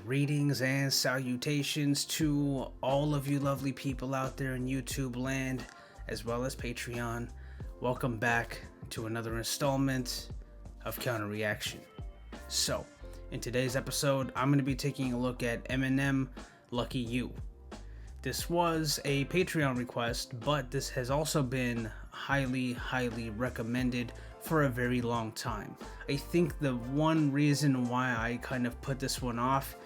Greetings and salutations to all of you lovely people out there in YouTube land, as well as Patreon. Welcome back to another installment of Counter Reaction. So, in today's episode, I'm going to be taking a look at Eminem, Lucky You. This was a Patreon request, but this has also been highly recommended for a very long time. I think the one reason why I kind of put this one off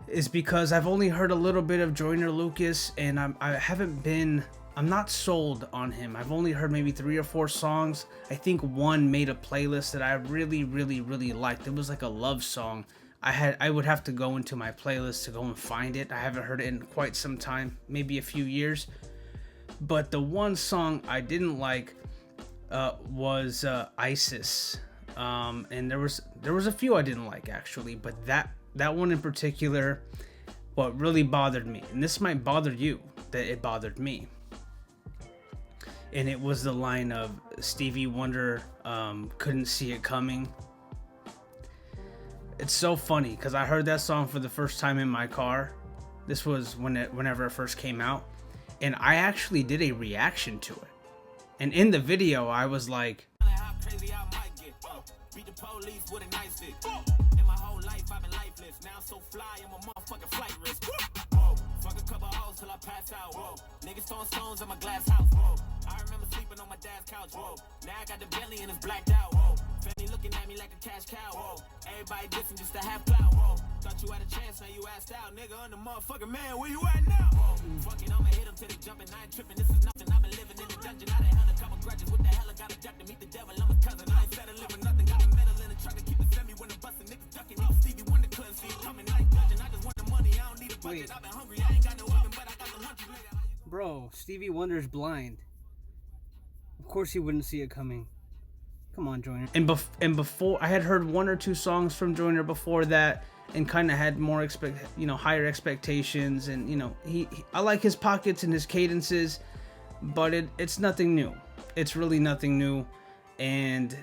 is because I've only heard a little bit of Joyner Lucas, and I'm not sold on him. I've only heard maybe 3 or 4 songs. I think one made a playlist that I really liked. It was like a love song. I would have to go into my playlist to go and find it. I haven't heard it in quite some time, maybe a few years. But the one song I didn't like was ISIS, and there was a few I didn't like actually, but that one in particular, what really bothered me, and this might bother you, that it bothered me, and it was the line of Stevie Wonder couldn't see it coming. It's so funny because I heard that song for the first time in my car. This was whenever it first came out, and I actually did a reaction to it. And in the video, I was like, beat the police with a nice stick. In my whole life, I've been lifeless. Now I'm so fly, I'm a motherfucking flight risk. Whoa, fuck a couple hoes till I pass out. Whoa, niggas throwing stones in my glass house. Whoa, I remember sleeping on my dad's couch. Whoa, now I got the belly and it's blacked out. Whoa, family looking at me like a cash cow. Whoa, everybody dissing just to have clout. Whoa, thought you had a chance, now you asked out. Nigga, I'm the motherfucking man, where you at now? Whoa, fucking I'ma hit him till they jumping. I ain't tripping, this is nothing. I've been living in the dungeon. I done held a couple grudges. What the hell, I got a duck to meet the devil. I'm a cousin, I ain't settling with nothing. Got a medal in the truck to keep it semi when I'm busting. Niggas ducking. Even Stevie Wonder couldn't see it coming. I ain't judging, I just want the money. I don't need a budget. I've been hungry, I ain't got no oven, but I got the lunches later. Bro, Stevie Wonder's blind. Of course he wouldn't see it coming. Come on, Joyner. And before, I had heard 1 or 2 songs from Joyner before that, and kind of had more higher expectations. And I like his pockets and his cadences, but it's nothing new. It's really nothing new. And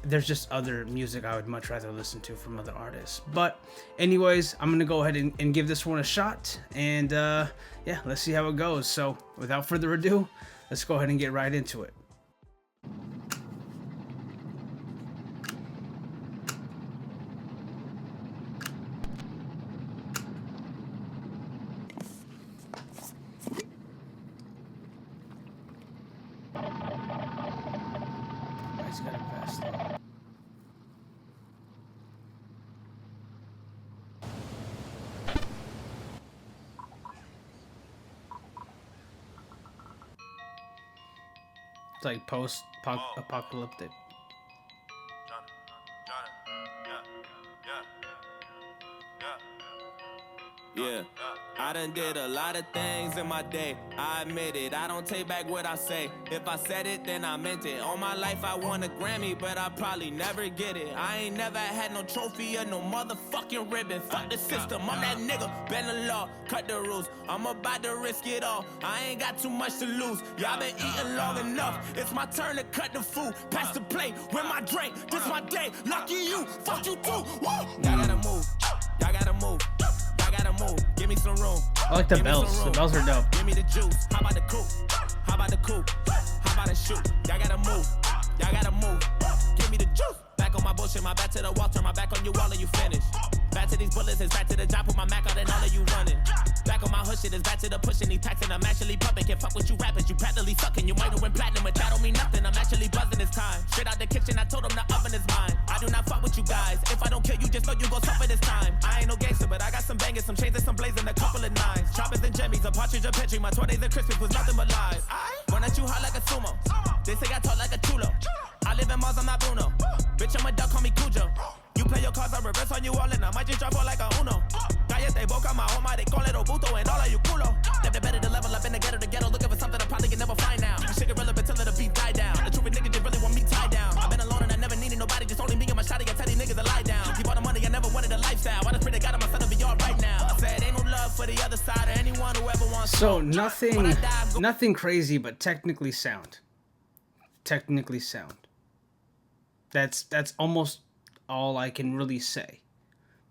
there's just other music I would much rather listen to from other artists. But anyways, I'm gonna go ahead and give this one a shot, and yeah, let's see how it goes. So without further ado, let's go ahead and get right into it. He's got a vest on. It's like post-apocalyptic. Yeah, I done did a lot of things in my day. I admit it, I don't take back what I say. If I said it, then I meant it. All my life I won a Grammy, but I probably never get it. I ain't never had no trophy or no motherfucking ribbon. Fuck the system, I'm that nigga. Bend the law, cut the rules. I'm about to risk it all. I ain't got too much to lose. Y'all been eating long enough. It's my turn to cut the food. Pass the plate with my drink. This my day. Lucky you, fuck you too. Woo! Y'all gotta move. Y'all gotta move. Move. Give me some room. I like the bells. The bells are dope. Give me the juice. How about the coupe? How about the coupe? How about the shoot? Y'all gotta move. Y'all gotta move. Give me the juice. Back on my bullshit, my back to the wall, turn my back on you, all of you finish. Back to these bullets, it's back to the job, put my Mac out and all of you running. Back on my hood shit, it's back to the pushing, these packs and I'm actually pumping. Can't fuck with you rappers, you practically sucking. You might have went platinum, but that don't mean nothing. I'm actually buzzing this time. Straight out the kitchen, I told them the oven is mine. I do not fuck with you guys. If I don't kill you, just know you gon' suffer this time. I ain't no gangster, but I got some bangers, some chains and some blazing, a couple of nines. Choppers and jimmies, a partridge, a petri. My 20s and Christmas was nothing but lies. Run at you hot like a sumo. They say I talk like a chulo. I live in Mars, I'm not Bruno. Bitch, I'm a duck, call me Cujo. You play your cards, I reverse on you all, and I might just drop out like a Uno. Cállate boca, my home, they call it Obuto, and all of you culo. Never better to level up in the ghetto, looking for something I probably can never find now. Shit irrelevant till the beat die down. The truth niggas just really want me tied down. I've been alone and I never needed nobody, just only me and my shotty. I tell these niggas to lie down. Keep all the money, I never wanted a lifestyle. I just pray to God my son to be all right now. I said ain't no love for the other side or anyone who ever wants. So nothing crazy, but technically sound. That's almost all I can really say.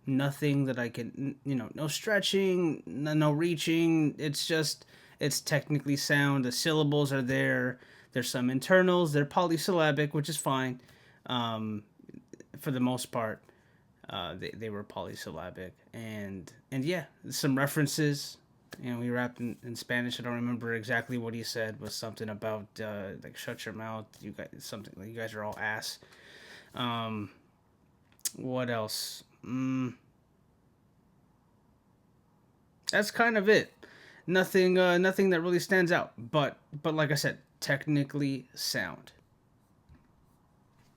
Nothing that I can, no stretching, no reaching. It's technically sound. The syllables are there. There's some internals. They're polysyllabic, which is fine. For the most part, they were polysyllabic, and yeah, some references. He rapped in Spanish. I don't remember exactly what he said. Was something about like shut your mouth. You guys, something like you guys are all ass. What else? That's kind of it. Nothing that really stands out. But like I said, technically sound.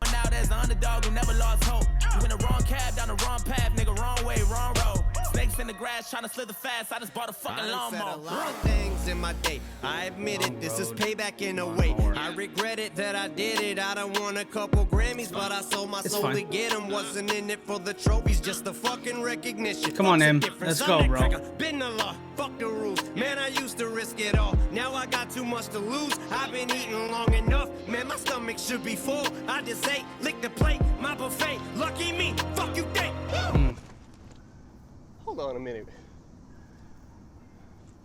Now there's the underdog who never lost hope. You in the wrong cab, down the wrong path, nigga, wrong way, wrong road. Snakes in the grass trying to slither fast. I just bought a fucking lawnmower. I said a lot of things in my day. I admit it, this is payback in a way. I regret it that I did it. I done won a couple Grammys, but I sold my soul to get them. Wasn't in it for the trophies, just the fucking recognition. Come on, Em. Let's go, bro. Been the law, fuck the rules. Man, I used to risk it all. Now I got too much to lose. I've been eating long enough. Man, my stomach should be full. I just ate, lick the plate, my buffet. Lucky me, fuck you think. Hold on a minute.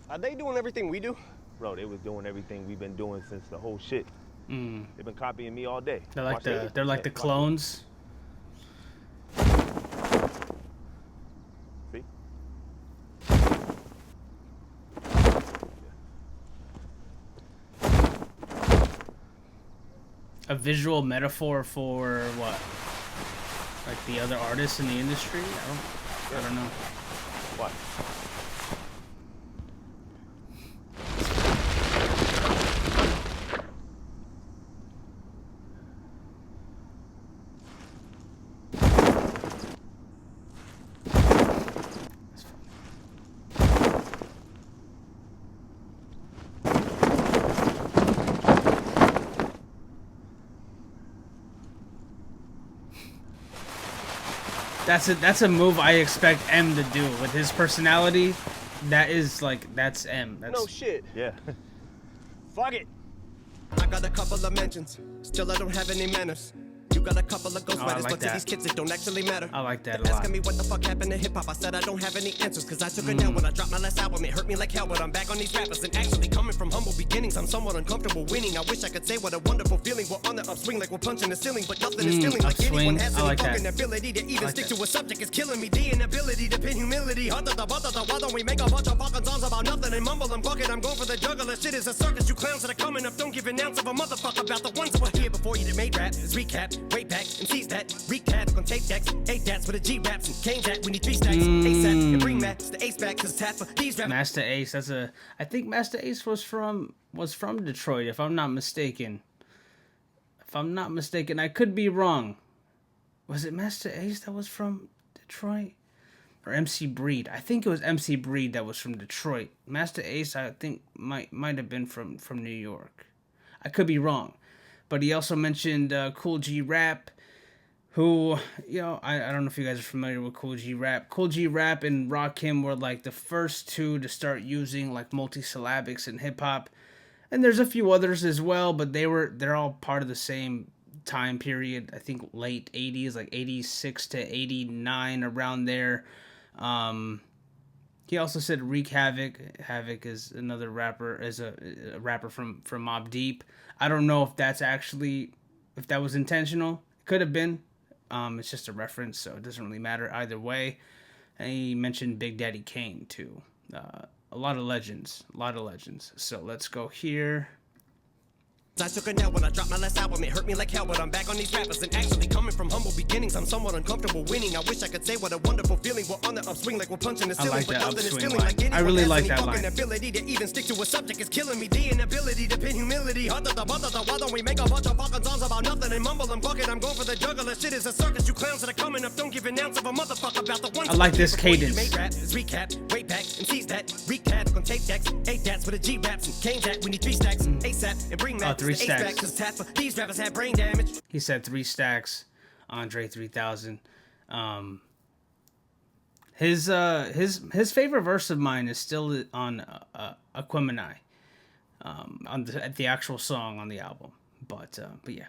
Are they doing everything we do? Bro, they was doing everything we've been doing since the whole shit. They've been copying me all day. They're like the clones. See? A visual metaphor for what? Like the other artists in the industry? I don't know. What? That's a move I expect M to do with his personality. That's M. That's No shit. Yeah. Fuck it. I got a couple of mentions, still I don't have any manners. You got a couple of ghostwriters, like but to that. these kids it don't actually matter. I like that a They're lot. asking me what the fuck happened to hip hop. I said I don't have any answers, cause I took it down when I dropped my last album. It hurt me like hell, but I'm back on these rappers. And actually coming from humble beginnings, I'm somewhat uncomfortable winning. I wish I could say what a wonderful feeling. We're on the upswing like we're punching the ceiling, but nothing is feeling like upswing. anyone has I any like that. fucking ability to even like stick that. to a subject is killing me. The inability to pin humility. Why don't we make a bunch of fucking songs about nothing and mumble and bucket? I'm going for the juggler. Shit is a circus. You clowns that are coming up don't give an ounce of a motherfucker about the ones that were here before you that made rap. It's recap, way back, and seize that. Recap on tape decks, 8 dats with a G raps and cane jack. We need 3 stacks, ASAP, and bring Max the ace back, cause tap for these rappers. Master Ace. I think Master Ace was from Detroit, if I'm not mistaken. I could be wrong. Was it Master Ace that was from Detroit? Or MC Breed? I think it was MC Breed that was from Detroit. Master Ace, I think, might have been from New York. I could be wrong. But he also mentioned Cool G Rap, who, I don't know if you guys are familiar with Cool G Rap. Cool G Rap and Rakim were like the first two to start using like multisyllabics in hip hop. And there's a few others as well, but they're all part of the same time period. I think late 80s, like 86 to 89, around there. He also said Wreak Havoc. Havoc is another rapper, a rapper from Mobb Deep. I don't know if if that was intentional. It could have been. It's just a reference, so it doesn't really matter either way. And he mentioned Big Daddy Kane too. A lot of legends. So let's go here. I took a nap when I dropped my last album. It hurt me like hell, but I'm back on these rappers. And actually coming from humble beginnings, I'm somewhat uncomfortable winning. I wish I could say what a wonderful feeling. We're on the upswing like we're punching the ceiling, like but that nothing is upswing feeling line. like anyone I really has like any that fucking line. ability to even stick to a subject is killing me. The inability to pin humility. Why don't we make a bunch of fucking songs about nothing and mumble and bucket? I'm going for the juggler. Shit is a circus. You clowns that are coming up don't give an ounce of a motherfucker about the ones. I like this before you cadence. made rap. It's recap, way back, and seize that. Recap on tape decks, 8 dats with a G raps and cane jack. We need 3 stacks, ASAP, and bring Max 3 the ace stacks. back, cause tap for these rappers have brain damage. He said 3 stacks. Andre 3000. His favorite verse of mine is still on Aquemini, at the actual song on the album. But yeah.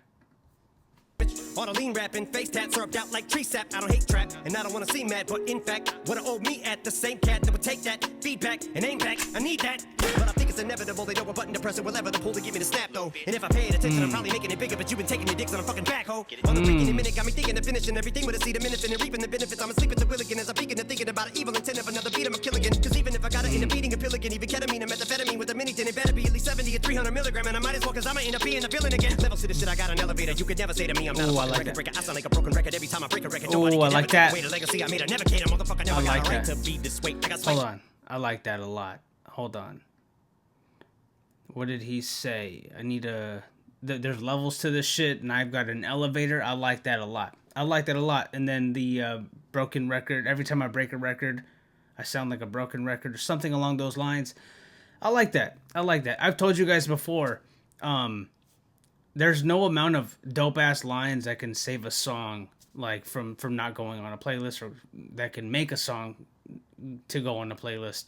bitch. All the lean rapping, face tat served out like tree sap. I don't hate trap, and I don't wanna seem mad, but in fact, what I owe me at the same cat that would take that feedback and aim back. I need that, but I think it's inevitable. They know what button to press it, will ever the pull to give me the snap though. And if I pay attention, I'm probably making it bigger. But you've been taking your dicks on a fucking backhoe. On the breaking a minute, got me thinking of finishing everything with a seed of minutes and reaping the benefits. I'm asleep at the wheel again as I'm peeking and thinking about an evil intent of another beat. I'm a kill again. Cause even if I gotta end up eating a pill again, even ketamine and methamphetamine with a mini tin, it better be at least 70 or 300 milligram. And I might as well, cause I'ma end up being a villain again. Levels to this shit, I got an elevator. You could never say to me, I'm not a fucking record breaker. I sound like a broken record every time I break a record. Nobody can ever take away the legacy I made. I never cater, motherfucker. Never got a right to be this way. Hold on. I like that a lot. Hold on. What did he say? I need a... There's levels to this shit, and I've got an elevator. I like that a lot. I like that a lot. And then the broken record. Every time I break a record, I sound like a broken record or something along those lines. I like that. I like that. I've told you guys before, there's no amount of dope-ass lines that can save a song, like, from not going on a playlist, or that can make a song to go on a playlist.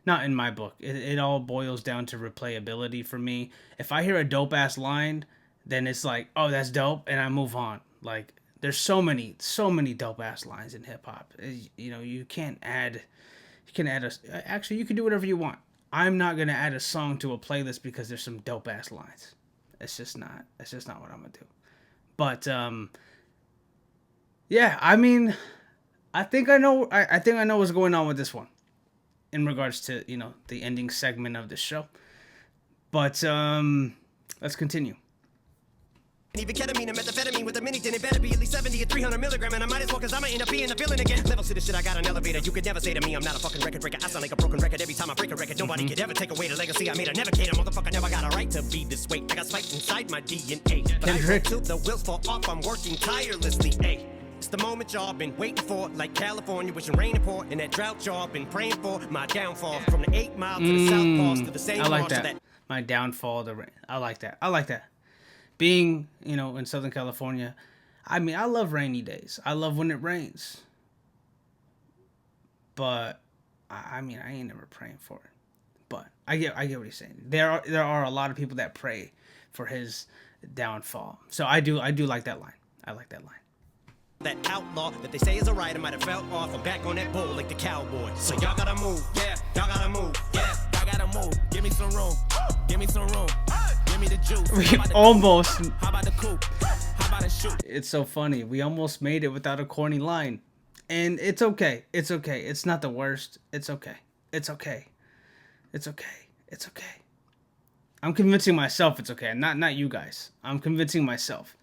Not in my book. It all boils down to replayability for me. If I hear a dope-ass line, then it's like, oh, that's dope, and I move on. Like, there's so many dope-ass lines in hip-hop. You know, you can't add actually, you can do whatever you want. I'm not going to add a song to a playlist because there's some dope-ass lines. That's just not what I'm going to do. But, yeah, I mean, I think I know what's going on with this one in regards to, you know, the ending segment of the show. But, let's continue. Even ketamine and methamphetamine with a mini tin, it better be at least 70 or 300 milligram. And I might as well, cause I'ma end up being a villain again. Levels to this shit, I got an elevator. You could never say to me, I'm not a fucking record breaker. I sound like a broken record every time I break a record. Nobody could ever take away the legacy I made. I never cater, motherfucker. Never got a right to be this way. I got spiked inside my DNA. But I work till the wheels fall off. I'm working tirelessly. Ay. It's the moment y'all been waiting for, like California wishing rain and pour, and that drought y'all been praying for. My downfall from the 8 Mile to the South Pass to the same. I like that. My downfall, the rain. I like that. I like that. Being, you know, in Southern California, I mean, I love rainy days. I love when it rains. But I mean, I ain't never praying for it. But I get what he's saying. There are a lot of people that pray for his downfall. So I do like that line. I like that line. That outlaw that they say is a rider might have fell off. I'm back on that bull like the cowboy. So y'all gotta move, yeah. Y'all gotta move, yeah. I gotta move. Give me some room. Give me some room. Give me the juice. We almost. How about the coupe? How about the shoot? It's so funny. We almost made it without a corny line, and it's okay. It's okay. It's not the worst. It's okay. It's okay. It's okay. It's okay. I'm convincing myself it's okay. Not you guys. I'm convincing myself.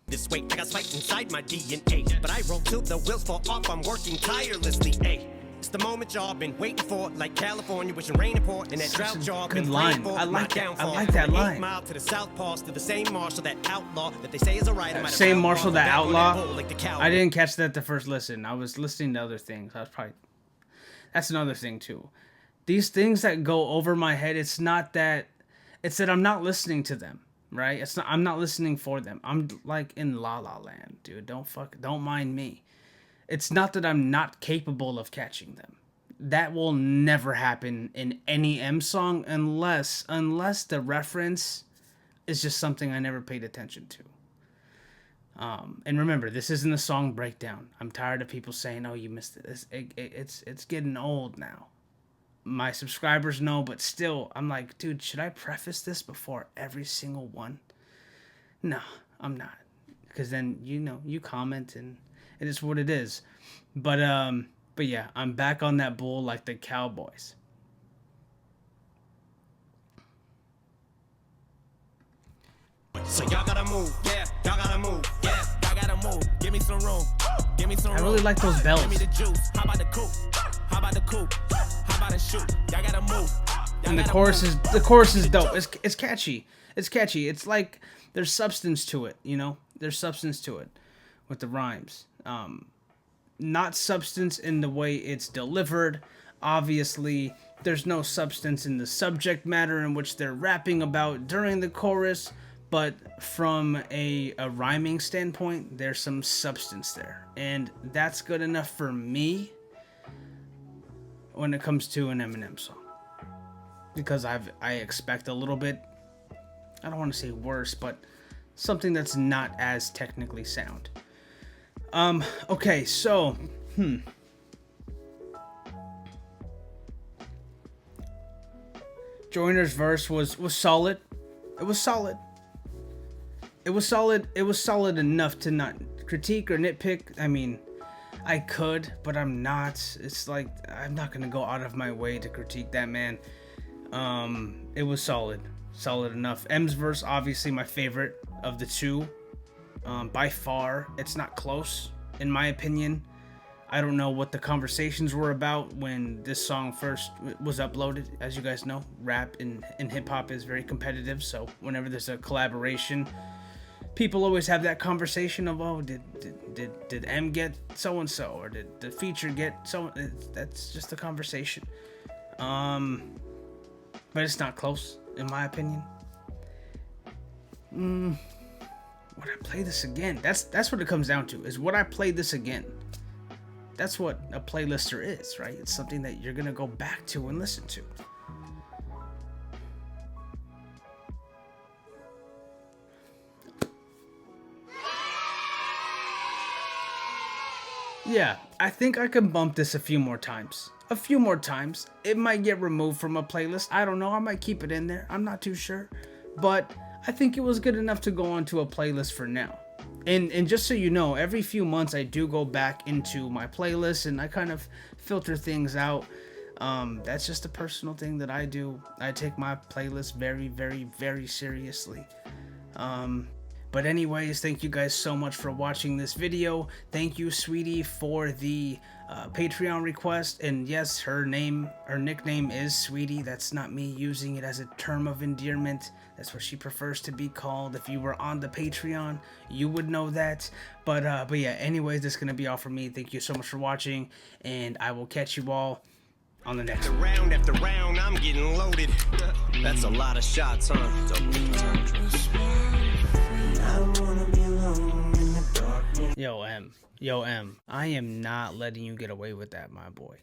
This way, I got spiked inside my DNA. But I roll till the wheels fall off. I'm working tirelessly. Ay. It's the moment y'all been waiting for, like California wishing rain and pour, and that drought y'all been praying for. I like that. I like that From the 8 line. Mile to the South Pass to the same marshal, that outlaw that they say is a rider. Same marshal, that outlaw. Like the I didn't catch that the first listen. I was listening to other things. That's another thing too. These things that go over my head. It's that I'm not listening to them. Right? I'm not listening for them. I'm like in La La Land, dude. Don't mind me. It's not that I'm not capable of catching them. That will never happen in any M song unless the reference is just something I never paid attention to. And remember, this isn't a song breakdown. I'm tired of people saying, "Oh, you missed it." It's getting old now. My subscribers know, but still, I'm like, dude, should I preface this before every single one? No, I'm not. Because then, you know, you comment and it is what it is. But yeah, I'm back on that bull like the Cowboys. So y'all gotta move, yeah. Y'all gotta move, yeah. I gotta move. Give me some room. Give me some room. I really like those bells. Give me the juice. How about the coupe? How about the coupe? How about the shoot? Y'all gotta move. And the chorus is dope. It's catchy. It's catchy. It's like there's substance to it, you know? There's substance to it with the rhymes. Not substance in the way it's delivered. Obviously, there's no substance in the subject matter in which they're rapping about during the chorus, but from a rhyming standpoint, there's some substance there. And that's good enough for me when it comes to an Eminem song. Because I expect a little bit, I don't want to say worse, but something that's not as technically sound. Okay, so, Joyner's verse was solid. It was solid. It was solid. It was solid enough to not critique or nitpick. I mean, I could, but I'm not. It's like, I'm not gonna go out of my way to critique that man. It was solid enough. M's verse, obviously my favorite of the two. By far, it's not close, in my opinion. I don't know what the conversations were about when this song first was uploaded. As you guys know, rap and hip-hop is very competitive, so whenever there's a collaboration, people always have that conversation of, oh, did M get so-and-so, or did the feature get so. That's just a conversation. But it's not close, in my opinion. Would I play this again? That's what it comes down to, is would I play this again? That's what a playlister is, right? It's something that you're gonna go back to and listen to. Yeah, I think I can bump this a few more times. It might get removed from a playlist. I don't know. I might keep it in there. I'm not too sure. But I think it was good enough to go onto a playlist for now. And just so you know, every few months I do go back into my playlist and I kind of filter things out. That's just a personal thing that I do. I take my playlist very, very, very seriously. But anyways, thank you guys so much for watching this video. Thank you, Sweetie, for the Patreon request. And yes, her nickname is Sweetie. That's not me using it as a term of endearment. That's what she prefers to be called. If you were on the Patreon, you would know that. But yeah, anyways, that's gonna be all for me. Thank you so much for watching, and I will catch you all on the next one. Round after round, I'm getting loaded. That's a lot of shots, huh? Yo, M, I am not letting you get away with that, my boy.